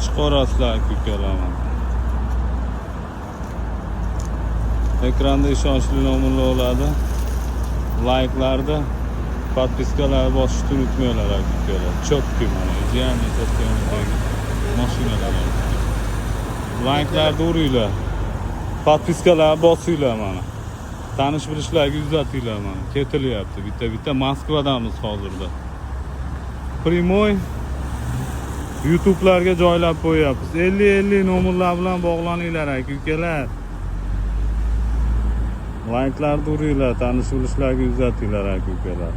chiqarasizlar ukalar. Ekranda ishonchli nomerlar bo'ladi. Like'larda podpiskalar bosishni unutmanglar ukalar. Chotki mana idealni topganidagi mashinalar. Like'larni uringlar. Podpiskalar bosinglar mana. Tanish bilishlarga uzatinglar mana. Ketilyapti bitta Moskvadamiz hozirda. Primoy YouTube'larga joylab qo'yapmiz. 50 nomerlar bilan bog'laninglar ukalar. Like'larni uringlar, tanish bilishlarga uzatinglar ukalar.